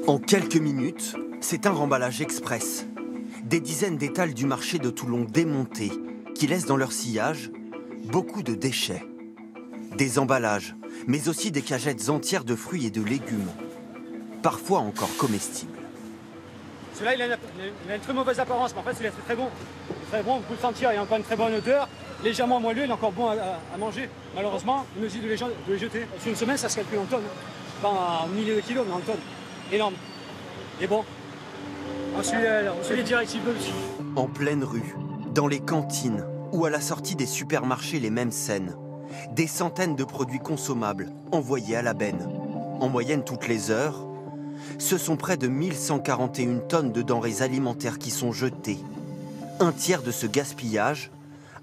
En quelques minutes, c'est un remballage express. Des dizaines d'étals du marché de Toulon démontés, qui laissent dans leur sillage beaucoup de déchets. Des emballages, mais aussi des cagettes entières de fruits et de légumes, parfois encore comestibles. Celui-là, il a une très mauvaise apparence, mais en fait, il est très bon. Il est très bon, vous pouvez le sentir, il a encore une très bonne odeur. Légèrement moelleux, il est encore bon à manger. Malheureusement, on nous dit de les jeter. Sur une semaine, ça se calcule en tonnes. Pas en milliers de kilos, mais en tonnes. Énorme. Et bon, on suit les directives de dessus. En pleine rue, dans les cantines ou à la sortie des supermarchés, les mêmes scènes. Des centaines de produits consommables envoyés à la benne. En moyenne toutes les heures, ce sont près de 1141 tonnes de denrées alimentaires qui sont jetées. Un tiers de ce gaspillage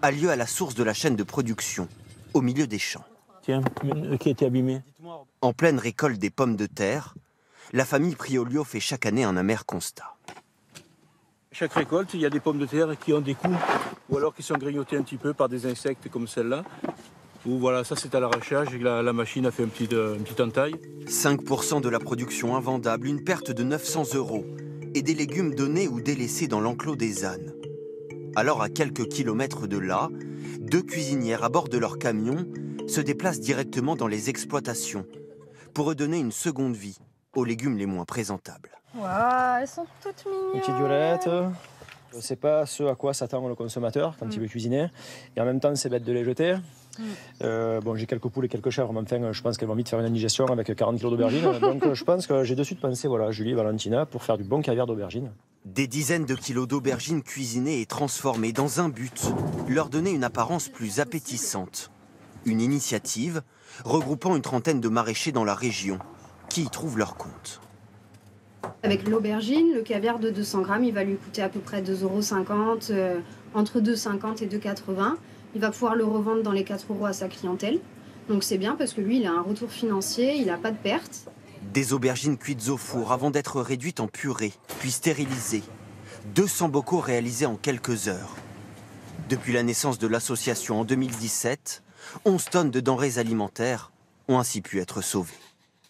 a lieu à la source de la chaîne de production, au milieu des champs. Tiens, qui a été abîmé. En pleine récolte des pommes de terre, la famille Priolio fait chaque année un amer constat. Chaque récolte, il y a des pommes de terre qui ont des coups, ou alors qui sont grignotées un petit peu par des insectes comme celle-là. Ou voilà, ça c'est à l'arrachage et la machine a fait une petite entaille. 5% de la production invendable, une perte de 900 €, et des légumes donnés ou délaissés dans l'enclos des ânes. Alors, à quelques kilomètres de là, 2 cuisinières à bord de leur camion se déplacent directement dans les exploitations pour redonner une seconde vie aux légumes les moins présentables. Waouh, elles sont toutes mignonnes. Une petite violette. Je ne sais pas ce à quoi s'attend le consommateur quand il veut cuisiner. Et en même temps, c'est bête de les jeter. Bon, j'ai quelques poules et quelques chèvres, mais enfin, je pense qu'elles vont vite faire une indigestion avec 40 kg d'aubergines. Donc, je pense que j'ai de suite pensé, voilà, Julie et Valentina, pour faire du bon caviar d'aubergines. Des dizaines de kilos d'aubergines cuisinées et transformées dans un but, leur donner une apparence plus appétissante. Une initiative regroupant une trentaine de maraîchers dans la région, qui y trouvent leur compte. Avec l'aubergine, le caviar de 200 grammes, il va lui coûter à peu près 2,50 €, entre 2,50 et 2,80 €. Il va pouvoir le revendre dans les 4 € à sa clientèle. Donc c'est bien parce que lui, il a un retour financier, il n'a pas de perte. Des aubergines cuites au four avant d'être réduites en purée, puis stérilisées. 200 bocaux réalisés en quelques heures. Depuis la naissance de l'association en 2017, 11 tonnes de denrées alimentaires ont ainsi pu être sauvées.